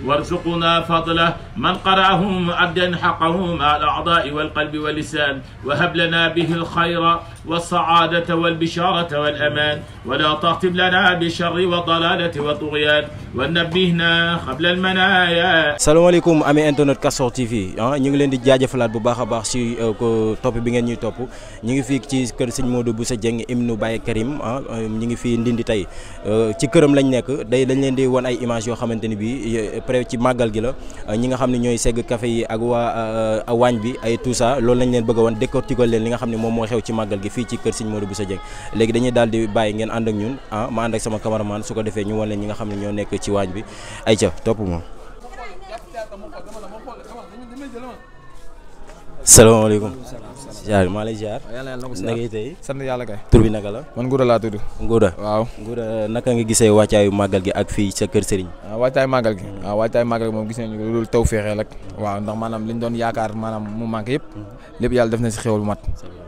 وارزقنا فضله من قرأه أدى حقه مع الأعضاء والقلب واللسان وهب لنا به الخير والسعادة والبشارة والأمان ولا تختم لنا بالشر والضلالة والطغيان ونبهنا قبل المنايا. salaamaaleykum ami internet Castors TV ñu ngi leen di jaajëfalaat bu baax a baax ci topp bi ngeen ñuy topp ñu ngi fii ci kër sëñ Modou Bousso Dieng ibnu Baye Karim ñu ngi fii Ndindi tey ci këram lañ nekk dañ leen di wan ay image yoo xamante ni bii près ci màggal gi la ñi nga xam ne ñooy segg café yi ak waa waañ bi ay tout ça loolu lañ leen bëgg a wan décortiquer leen li nga xam ne moom moo xew ci màggal gi fii ci kër sëñ Modou Bousso Dieng léegi dañuy daal di bàyyi ngeen ànd ak ñun ma ànd ak sama cameraman su ko defee ñu wan leen ñi nga xam ne ñoo nekk ci waañ bi ay ca topp moom. salaamaaleykum. ziar maa lay ziar. na ngay tey. sant yàlla kay. tur bi naka la. man Ngouda laa tudd. Ngouda waaw. Ngouda naka nga gisee wàccaayu màggal gi ak fii sa kër Serigne. wàccaayu màggal gi. waaw wàccaayu màggal gi moom gis nañu loolu taw féexee rek. waaw ndax maanaam liñ doon yaakaar maanaam mu manqué yëpp. lépp yàlla def na si xéwal bu mat.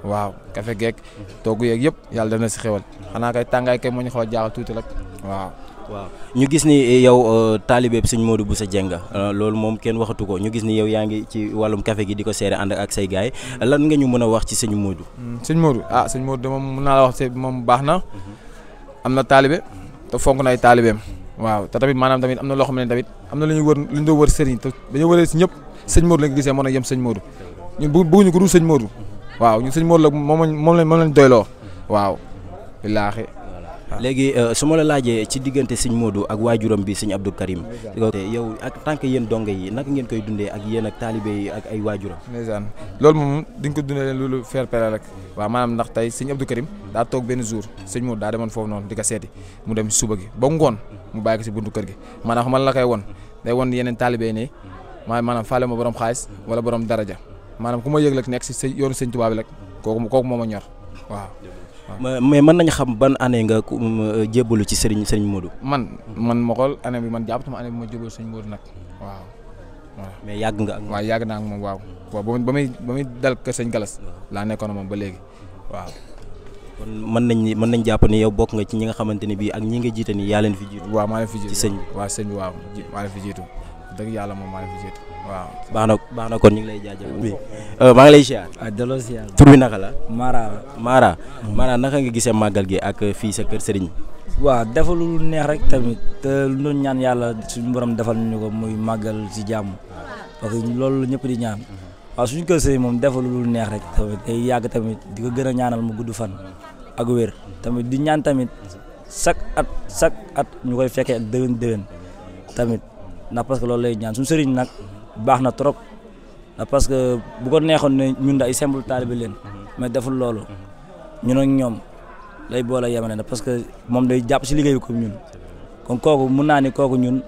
waaw kafe geek togg yeeg yëpp yàlla def na si xéwal. xanaa kay tàngaay kay moo ñu xaw a jaaxal tuuti rek waaw. waaw ñu gis ni yow taalibeeb sëñ Modou Bousso Dieng loolu moom kenn waxatu ko ñu gis ni yow yaa ngi ci wàllum café gi di ko seere ànd ak say gaay lan nga ñu mën a wax ci sëñ Modou. sëñ Modou sëñ Modou de moom mën naa la wax moom baax na am na taalibe te fonk na ay taalibeem waaw te tamit maanaam tamit am na loo xam ne tamit am na lu ñuy wër lu ñu doon wër sëriñ te dañoo wëree si ñëpp sëñ Modou lañ gisee mën a yem sëñ Modou ñun bëgguñu ko dul sëñ Modou waaw ñun sëñ Modou la moom lañ doyloo waaw billaahi. léegi su ma la laajee ci diggante sëñ Modou ak waajuram bi sëñ Abdou Karim yow ak tant que yéen donge yi naka ngeen koy dundee ak yéen ak taalibe yi ak ay waajuram. ndeysaan loolu moom diñ ko dundee leen loolu fair play rek waaw maanaam ndax tey sëñ Abdou Karim daa toog benn jour sëñ Modou daa demoon foofu noonu di ko seeti mu dem suba gi ba ngoon mu bàyyi ko si buntu kër gi maanaam xamal la koy won day won yeneen taalibe yi ne maanaam faale ma borom xaalis wala borom daraja maanaam ku ma yëg rek nekk si yoonu sëñ Tuubaa bi rek kooku moo ma ñor waaw. mais mën nañu xam ban année nga jébbalu ci sëriñ Modou. man ma xool année bi man jàppatuma année bi ma jébbalu sëriñ Modou nag waaw. mais yàgg nga ak moom. waaw yàgg naa ak moom waaw ba muy dal kër sëñ Galas laa nekkoon moom ba léegi waaw. kon mën nañ jàpp ni yow bokk nga ci ñi nga xamante ne bii ak ñi nga jiite ni yaa leen fi jiitu. waaw maa leen fi jiitu ci sëñ bi waaw sëñ bi waaw maa leen fi jiitu dëgg yàlla moom maa leen fi jiitu waaw. baax na kon ñu ngi lay jaajëfal. maa ngi lay ziar. delloo ziar. tur bi naka la. Mara. Mara naka nga gisee màggal gi ak fii sa kër Serigne. waaw defal lu neex rek tamit te lu doon ñaan yàlla suñu borom defal ñu ko muy màggal ci jàmm parce que loolu ñëpp di ñaan waaw suñu kër Serigne moom defal lu neex rek tamit day yàgg tamit di ko gën a ñaanal mu gudd fan ak wér tamit di ñaan tamit chaque at ñu koy fekkee ak déwén tamit ndax parce que loolu lay ñaan suñu Serigne nag baax na trop. parce que bu ko neexoon ne ñun ay simple taalibe leen mais deful loolu ñun ak ñoom lay boole yemale na parce que moom day jàpp si liggéey bi comme ñun kon kooku mun naa ni kooku ñun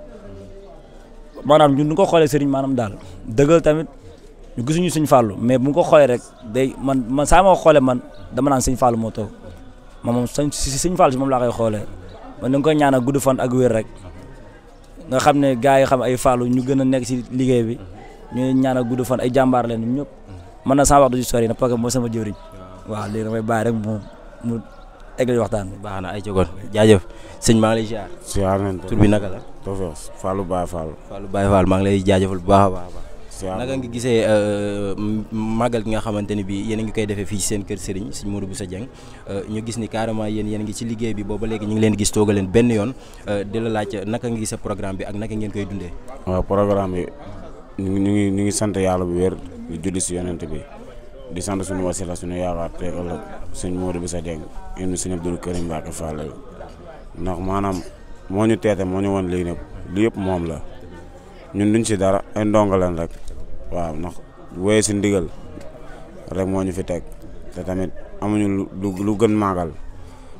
maanaam ñun du ko xoolee sëriñ maanaam daal dëggal tamit ñu gisuñu suñ fàllu mais bu ko xoolee rek day man saa ma ko xoolee man dama naan sëñ fàllu moo toog moom sëñ fàllu si moom laa koy xoolee man da nga koy ñaanal gudd fan ak wér rek nga xam ne gars yi xam ay fàllu ñu gën a nekk si liggéey bi ñu ñaanal gudd fan ay jàmbaar leen ñëpp mën na sama wax du ci sori na parce que mooy sama jëriñ waaw léegi damay bàyyi rek mu eggali waxtaan bi. baax na ay jogoon jaajëf sëñ maa ngi lay ziar. ziar nañ tur bi naka la. Tofes Fallou Baye Fall. Fallou Baye Fall maa ngi lay jaajëfal bu baax a baax. naka nga gisee màggal gi nga xamante ni bii yéen a ngi koy defee fii ci seen kër Serigne sëñ Modou Bousso Dieng ñu gis ni carrément yéen a ngi ci liggéey bi booba léegi ñu ngi leen gis tooga leen benn yoon di la laaj naka nga gisee programme bi ak naka ngeen koy dundee. waaw programme bi ñu ngi sant yàlla bu wér di julli si yonent bi di sant suñu wasila suñu yaakaar te ëllëg sëñ Modou Bousso Dieng indi sëñ Abdou Karim Mbacké Fall ndax maanaam moo ñu teete moo ñu won lii ne li yëpp moom la ñun duñ si dara ay ndongo leen rek waaw ndax wéye si ndigal rek moo ñu fi teg te tamit amuñu lu gën màggal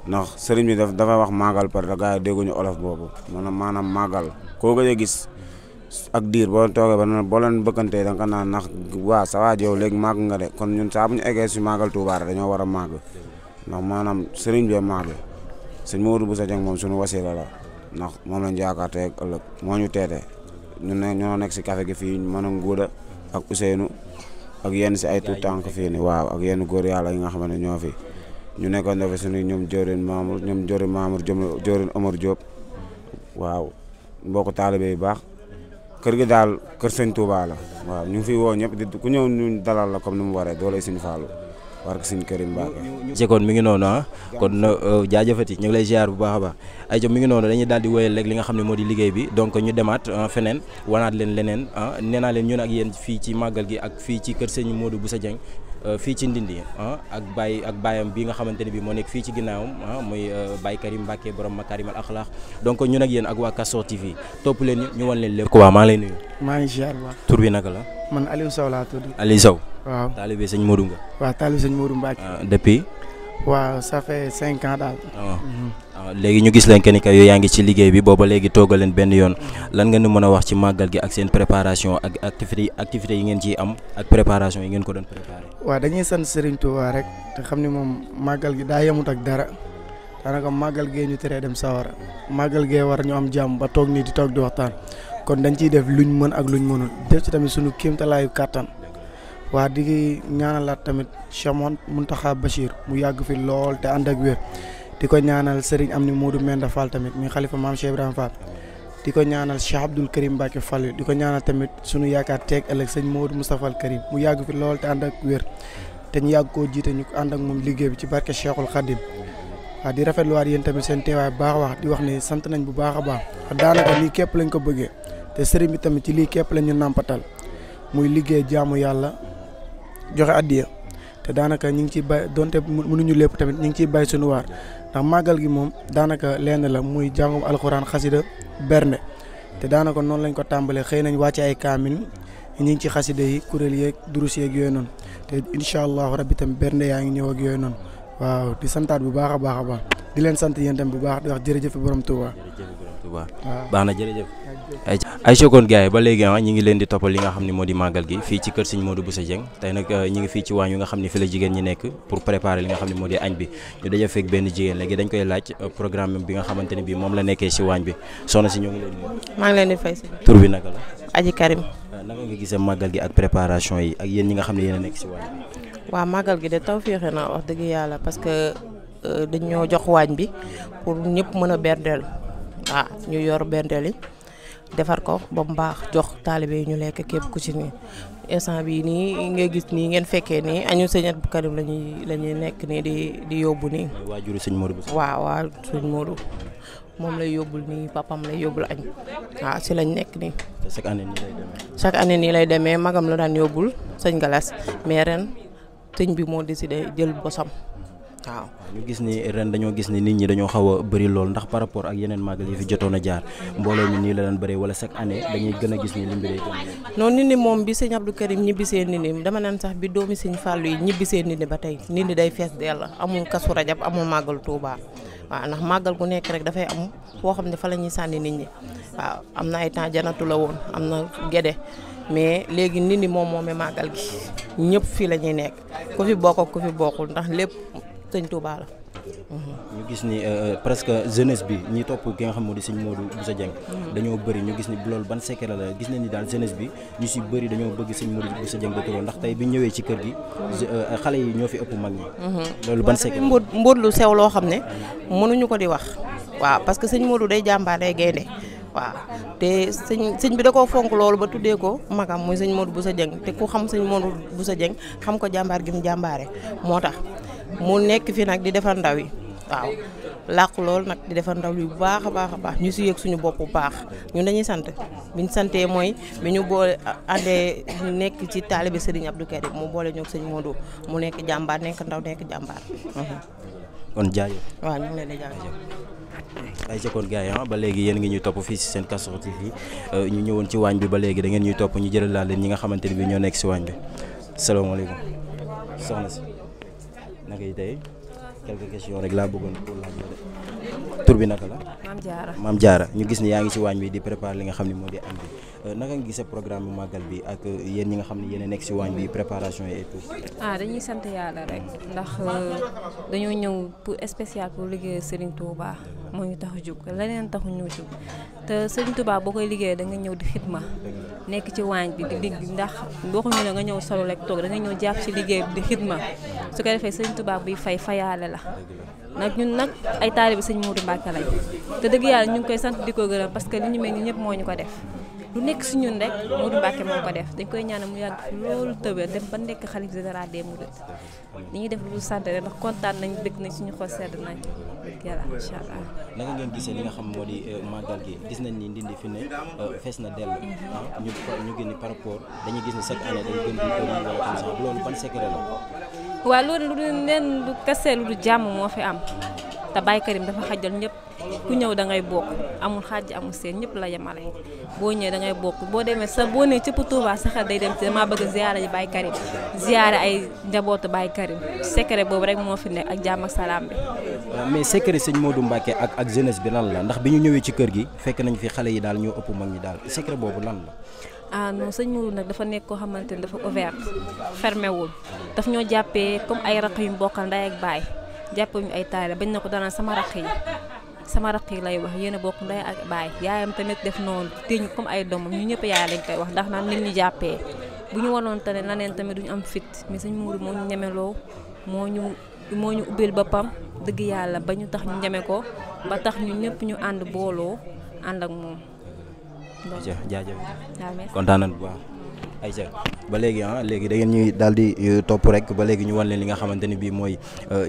ndax sëriñ bi dafay wax màggal parce que gars yi dégguñu olof boobu maanaam màggal koo gëj a gis ak diir boo toogee ba boo leen bëkkantee da nga naan ndax waa sa waa yow léegi màgg nga de kon ñun saa bu ñu eggee si màggal Tuubaa dañoo war a màgg ndax maanaam sëriñ bi màgg sëñ Modou Bousso Dieng moom suñu wasila la ndax moom lañ yaakaar te ëllëg moo ñu teete ñoo nekk si café gi fii mën a Ngouda ak Ousseynou ak yenn si ay tuut tànk fii ni waaw ak yenn góor yàlla yi nga xam ne ñoo fi ñu nekkoon dafa suñu ñoom Jorin Mamour Jorin Omar Diop waaw mbokk taalibe yu baax kër gi daal kër sëñ Touba la waaw ñu ngi fiy woo ñëpp di ku ñëw ñu dalal la comme ni mu waree doole suñu Fallou war ko suñu Karim Mbacké. ci kon mi ngi noonu kon jaajëfati ñu ngi lay ziar bu baax a baax ay mi ngi noonu dañuy daal di wéyal rek li nga xam ne moo di liggéey bi donc ñu demaat feneen wanaat leen leneen nee naa leen ñun ak yéen fii ci màggal gi ak fii ci kër sëñ Modou Bousso Dieng fii ci Ndindi ak baayam bi nga xamante ne bi moo nekk fii ci ginnaawam muy Baye Karim Mbacké borom Makarimal Akhlaq donc ñun ak yéen ak waa Castors TV topp leen ñu wan leen lépp. waaw maa lay nuyu. maa ngi ziar bu baax. tur bi naka la. man Aliou Sow laa tudd. Aliou Sow. waaw taalibe sëñ Modou nga. waaw taalibe sëñ Modou Mbacké. depuis. waaw ça fait 5 ans daal. léegi ñu gis leen que ni yow yaa ngi ci liggéey bi booba léegi toogal leen benn yoon lan nga ñu mën a wax ci màggal gi ak seen préparation ak activité yi ngeen ciy am ak préparation yi ngeen ko doon préparé. waaw dañuy sant Serigne Touba rek te xam ni moom màggal gi daa yemut ak dara daanaka màggal gee ñu teree dem sawara màggal gee war ñu am jàmm ba toog nii di toog di waxtaan kon dañ ciy def luñ mën ak luñ mënul def ci tamit suñu kéemtalaayu kàttan waa di ñaanalaat tamit Cheikh Mountakha Bachir mu yàgg fi lool te ànd ak wér. di ko ñaanal Serigne Amni Modou Menda Fall tamit mi xalifa maam Cheikh Ibrahima Fall di ko ñaanal Cheikh Abdoul Karim Mbacké Fall di ko ñaanal tamit sunu yaakaar teeg ëllëg sëñ Modou Moustapha Al Karim mu yàgg fi lool te ànd ak wér te ñu yàgg koo jiite ñu ko ànd ak moom liggéey bi ci barke Cheikhul Khadim waaw di rafetluwaat yéen tamit seen teewaay baax wax di wax ni sant nañ bu baax a baax daanaka lii képp lañ ko bëggee te Serigne bi tamit ci lii képp lañ ñu nàmpatal muy liggéey jaamu yàlla joxe addiya te daanaka ñu ngi ciy bay donte mënuñu lépp tamit ñu ngi ciy bay suñu waar ndax màggal gi moom daanaka lenn la muy jàngum alxuraan xasida bernde te daanaka noonu lañ ko tàmbalee xëy nañ wàcce ay kaamin ñu ngi ci xasida yi kuréel yeeg durus yeeg yooyu noonu te incha allahu rabbi tamit bernde yaa ngi ñëw ak yooyu noonu waaw di santaat bu baax a baax a baax di leen sant yéen tamit bu baax di wax jërëjëf borom Touba. waaw baax na jërëjëf. ay sokkoon gars yi ba léegi ñi ngi leen di toppal li nga xam ne moo di màggal gi fii ci kër Serigne Modou Bousso Dieng tey nag ñi ngi fii ci waañ wi nga xam ne fi la jigéen ñi nekk pour préparer li nga xam ne moo di añ bi ñu daje fekk benn jigéen léegi dañ koy laaj programme bi nga xamante ne bi moom la nekkee si waañ bi soxna si ñoo ngi leen nuyu. maa ngi leen di fay si. tur bi naka la. Aji Karim. naka nga gisee màggal gi ak préparation yi ak yéen ñi nga xam ne yéen a nekk si waañ bi. waaw màggal gi de taw féexe na wax dëgg yàlla parce que dañoo jox waañ bi pour ñëpp mën a berndeel waaw ñu yor berndeel yi defar ko ba mu baax jox taalibe yi ñu lekk képp ku ci nii instant bii nii ngay gis nii ngeen fekkee nii añu sëñ Abdou Karim la ñuy nekk nii di yóbbu nii. waajuru sëñ Modou Bousso. waaw sëñ Modou moom lay yóbbul nii papam lay yóbbul añ waaw si lañ nekk nii. chaque année nii lay demee. chaque année nii lay demee magam la daan yóbbul sëñ Galas mais ren sëñ bi moo décidé jël bosam. waaw ñu gis ni ren dañoo gis ni nit ñi dañoo xaw a bëri lool ndax par rapport ak yeneen màggal yi fi jotoon a jaar mbooloo mi nii la daan bëree wala chaque année dañuy gën a gis ni lim bi day gën. non nit ñi moom bi sëñ Abdou Karim ñibbisee nit ñi dama naan sax bi doomi sëñ Fallou yi ñibbisee nit ñi ba tey nit ñi day fees dell amul kasu rajab amul màggal Touba waaw ndax màggal gu nekk rek dafay am foo xam ne fa la ñuy sànni nit ñi waaw am na ay temps janatu la woon am na gede mais léegi nit ñi moom moomee màggal gi ñëpp fii la ñuy nekk ku fi bokk ak ku fi bokkul ndax lépp sëñ Touba la. ñu gis ni presque jeunesse bi ñi topp ki nga xam moo di sëñ Modou Bousso Dieng dañoo bëri ñu gis ni loolu ban secret la gis nañ ni daal jeunesse bi ñu si bëri dañoo bëgg sëñ Modou Bousso Dieng ba trop ndax tey bi ñëwee ci kër gi xale yi ñoo fi ëpp mag ñi. loolu ban secret mbóot lu sew loo xam ne mënuñu ko di wax waaw parce que sëñ Modou day jàmbaar day gaynde waaw te sëñ bi da koo fonk loolu ba tuddee ko magam muy sëñ Modou Bousso Dieng te ku xam sëñ Modou Bousso Dieng xam ko jàmbaar gi mu jàmbaare moo tax mu nekk fi nag di defar ndaw yi waaw làqu loolu nag di defar ndaw yi bu baax a baax ñu si yëg suñu bopp bu baax ñun dañuy sant biñ santee mooy bi ñu boole àndee nekk ci taalibe Serigne Abdou Karim mu boole ñoo sëñ Modou mu nekk jàmbaar nekk ndaw nekk jàmbaar. kon jaajëf. waaw ñu ngi leen di jaajëf. ay jëkkoon gars yi ba léegi yéen ngi ñuy topp fii si seen Castors TV ñu ñëwoon ci waañ bi ba léegi da ngeen ñuy topp ñu jëlal laa leen ñi nga xamante ne bi ñoo nekk si waañ bi salaamaaleykum soxna si naka yi tey quelques questions rek laa bëggoon pour laaj tur bi naka la. Maam Diarra ñu gis ni yaa ngi ci waañ bi di préparer li nga xam ne moo di añ bi naka nga gisee programme bi màggal bi ak yéen ñi nga xam ne yéen a nekk ci waañ bi préparation yi et tout. dañuy sant yàlla rek ndax dañoo ñëw pour spécial pour liggéey Serigne Touba moo ñu tax a jóg leneen taxu ñu jóg te Serigne Touba boo koy liggéey da nga ñëw di xidma nekk ci waañ bi di digg ndax waxuñu ne nga ñëw solo rek toog da nga ñëw jàpp ci liggéey bi di xidma su ko defee Serigne Touba buy fayaale la. nag ñun nag ay taalibe sëñ Modou Mbacké lañ te dëgg yàlla ñu ngi koy sant di ko gërëm parce que li ñu mel ni ñëpp moo ñu ko def lu nekk si ñun rek Modou Mbacké moo ko def dañ koy ñaanal mu yàgg fi loolu tëwee dem ba nekk xalif général des mourides li ñuy def lu sant rek ndax kontaan nañ bëgg nañ suñu xol sedd nañ dëgg yàlla incha allah. naka ngeen gisee li nga xam moo di màggal gi gis nañ ni Ndindy fi ne fees na dell ñu gën ni par rapport dañuy gis ni chaque année day gën di bëri wala comme ça loolu ban secret la. waaw loolu lu neen lu kese lu jàmm moo fi am te Baye Karim dafa xajal ñëpp ku ñëw da ngay bokk amul xaaj amul seen ñëpp la yemale boo ñëwee da ngay bokk boo demee sa boo nee cëpp Touba sa xel day dem ci dama bëgg ziyaara ji Baye Karim ziyaara ay njabootu Baye Karim secret boobu rek moo fi nekk ak jàmm ak salaam bi. mais secret sëñ Modou Mbacké ak jeunesse bi lan la ndax bi ñu ñëwee ci kër gi fekk nañ fi xale yi daal ñoo ëpp mag ñi daal secret boobu lan la. ah non sëñ Modou nag dafa nekk koo xamante ni dafa ouvert fermé wul daf ñoo jàppee comme ay raq yu mbokkal ndey ak baay jàppee ñu ay taale bañ na ko dana sama raq yi lay wax yéen a bokk ndey ak baay yaayam tamit def noonu téeñu comme ay doomam ñu ñëpp yaay lañ koy wax ndax naan nit ñu jàppee bu ñu wanoon tane laneen tamit duñu am fit mais sëñ Modou moo ñu ñemeloo moo ñu ubbil boppam dëgg yàlla ba ñu tax ñu ñeme ko ba tax ñu ñëpp ñu ànd booloo ànd ak moom. jaajëf kontaan nañu bu baax Aïcha ba léegi léegi da ngeen ñuy daal di topp rek ba léegi ñu wan leen li nga xamante ni bii mooy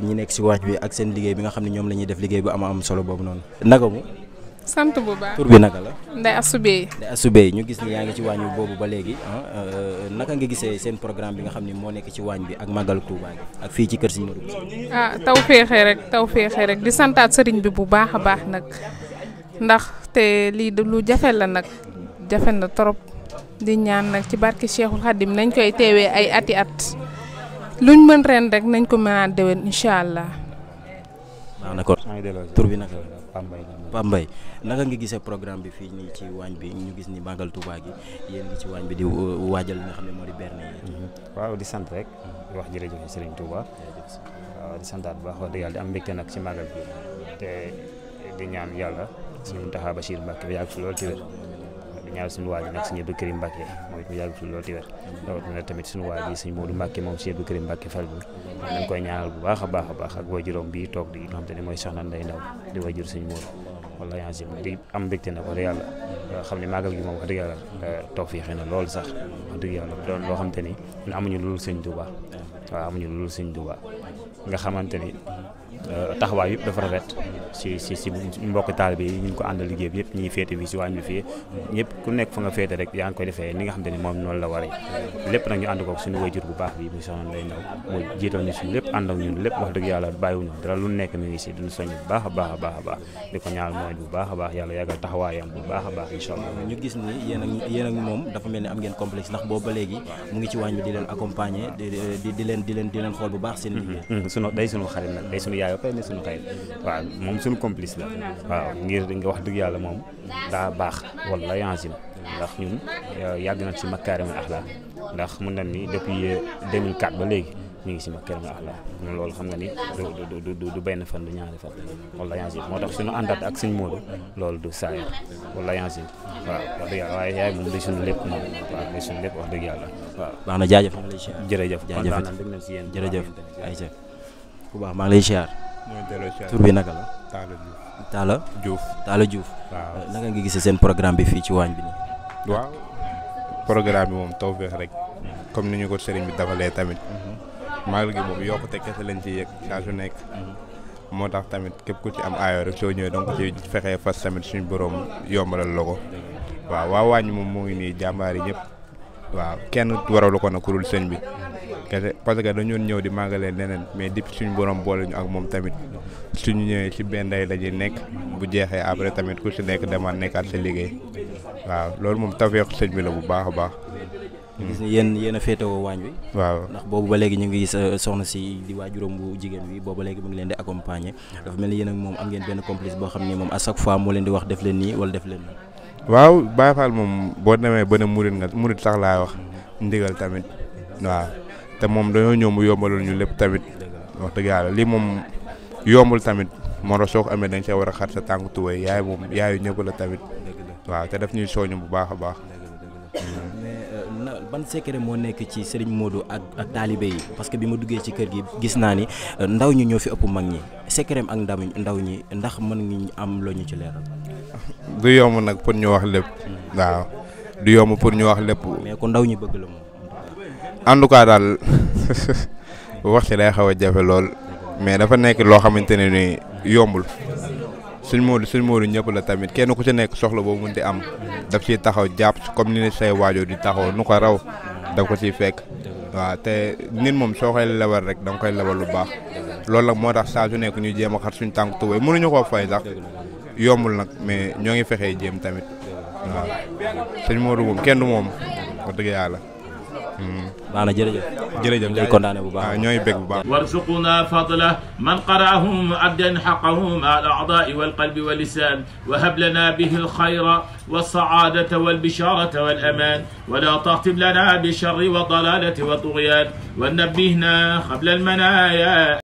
ñi nekk si waañ bi ak seen liggéey bi nga xam ne ñoom la ñuy def liggéey bu am solo boobu noonu. naka mu. sant bu baax tur bi naka la. Ndeye Assoubey. Ndeye Assoubey ñu gis ni yaa ngi ci waañ bi boobu ba léegi naka nga gisee seen programme bi nga xam ne moo nekk ci waañ bi ak màggalu Touba gi ak fii ci kër Serigne Modou Bousso. taw féexee rek di santaat sëriñ bi bu baax a baax nag ndax te lii lu jafe la nag jafe na trop di ñaan nag ci barke Cheikhul Khadim nañ koy teewee ay ati at luñ mën ren rek nañ ko mën a déwén incha allah. waaw na ko tur bi naka la. Pape Mbaye naka nga gisee programme bi fii nii ci waañ bi ñu gis ni màggal Touba gi yéen ngi ci waañ bi di waajal li nga xam ne moo di berne yi. waaw di sant rek di wax jërëjëf Serigne Touba waaw di santaat bu baax wax dëgg yàlla di am mbégte nag ci màggal bi te di ñaan yàlla suñu Mountakha Bachir Mbacké bi yàgg fi loolu ci wér di ñaan suñu waa ji nag suñu Abdou Karim Mbacké mooy mu yàgg fi loolu ci wér rawatina tamit suñu waa ji suñu Modou Mbacké moom suñu Abdou Karim Mbacké fal bi dañ koy ñaanal bu baax a baax ak waajuram bii toog di nga xam te ne mooy soxna Ndeye Ndaw di waajur suñu Modou wala yaa di am mbégte nag wax dëgg yàlla xam ne màggal gi moom wax dëgg yàlla toog fii xëy na loolu sax wax dëgg yàlla doon loo xam te ni ñun amuñu lu dul sëñ Touba waaw amuñu lu dul sëñ Touba nga xamante ni taxawaay yëpp dafa rafet si mbokk taalibe yi ñu ngi ko àndal liggéey bi yëpp ñi féete fii si waañ bi fii ñëpp ku nekk fa nga féete rek yaa ngi koy defee ni nga xam te ni moom noonu la waree lépp nag ñu ànd ko suñu wayjur bu baax bi muy soxna Ndeye Ndaw muy jiital ñu suñu lépp ànd ak ñun lépp wax dëgg yàlla bàyyiwuñu dara lu nekk mi ngi si duñu soññ bu baax a baax di ko ñaanal mooy bu baax a baax yàlla yàggal taxawaayam bu baax a baax incha allah. ñu gis ni yéen ak moom dafa mel ni am ngeen complexe ndax boobu ba léegi mu ngi ci waañ bi di leen accompagner di leen xool bu baax seen liggéey. day suñu xarit nag day suñu yaay ba pare ne suñu xarit waaw moom suñu complice la waaw ngir nga wax dëgg yàlla moom daa baax wala yansim ndax ñun yàgg nañ si makaarimul axlaaq ndax mun nañ ni depuis 2004 ba léegi ñu ngi si makaarimul axlaaq ñun loolu xam nga ni du benn fan du ñaari fan wala yansim moo tax suñu àndaat ak suñu Modou loolu du saayir wala yansim waaw wax dëgg yàlla waaye yaay moom day suñu lépp moom waaw day suñu lépp wax dëgg yàlla waaw. baax na jaajëf. jërëjëf kontaan nañ dégg nañ si yéen jërëjëf Aïcha bu baax maa ngi lay siyaar. tur bi naka la. Talla Diouf. waaw naka nga gisee seen programme bi fii ci waañ bi nii. waaw programme bi moom tawfeex rek comme ni ñu ko sëriñ bi dafalee tamit màggal gi moom yokkute kese lañ ciy yëg saa su nekk moo tax tamit képp ku ci am aayo rek soo ñëwee donc ci fexee fas tamit suñu borom yombalal la ko waaw waa waañ moom moo ngi nii jàmbaar yi ñëpp waaw kenn waralu ko nag ku dul sëñ bi kese parce que dañu ñëw di màggalee leneen mais depuis suñu borom boole ñu ak moom tamit suñu ñëwee ci benn day la ñuy nekk bu jeexee après tamit ku si nekk demaat nekkaat sa liggéey waaw loolu moom tawfeexu sëñ bi la bu baax a baax. ñu gis ni yéen a féetewoo waañ wi. waaw ndax boobu ba léegi ñu ngi gis soxna si di waajuram bu jigéen wi boobu ba léegi mu ngi leen di accompagner dafa mel ni yéen ak moom am ngeen benn complice boo xam ni moom à chaque fois moo leen di wax def leen nii wala def leen nii. waaw Baye Fall moom boo demee ba ne murit sax laay wax ndigal tamit waaw te moom dañoo ñëw mu yombalul ñu lépp tamit wax dëgg yàlla lii moom yombul tamit moo tax soo ko amee dañ see war a xar sa tànk tuwee yaay moom yaayu ñëpp la tamit waaw te daf ñuy sooñu bu baax a baax. mais ban secret moo nekk ci Serigne Modou ak taalibe yi parce que bi ma duggee ci kër gi gis naa ni ndaw ñi ñoo fi ëpp mag ñi secret ak ndaw ñi ndax mën ngi am loo ñu ci leeral. du yomb nag pour ñu wax lépp waaw du yomb pour ñu wax lépp. mais ku ndaw ñi bëgg la moom. en tout cas daal wax ci day xaw a jafe lool mais dafa nekk loo xamante ne ni yombul suñ Modou ñëpp la tamit kenn ku ci nekk soxla boobu mun di am daf ciy taxaw jàpp comme ni say waajur di taxaw nu ko raw daf ko ciy fekk. waaw te nit moom soo koy lebal rek da nga koy lebal lu baax loolu nag moo tax saa su nekk ñu jéem a xar suñu tànk tubéy mënuñu koo fay sax yombul nag mais ñoo ngi fexee jéem tamit waaw sëñ Modou moom kenn du moom wax dëgg yàlla. baax na jërëjëf. jërëjëf ñooy kontaane bu baax ñooy bég bu baax. warzuqna fadlah man qara'ahum addan haqqahum al a'da'i wal qalbi wal lisan wa hab lana bihi al khayra was sa'adata wal bisharata wal aman wa la tahtib lana bi sharri wa dalalati wa tughyan wa nabbihna qabla al manaya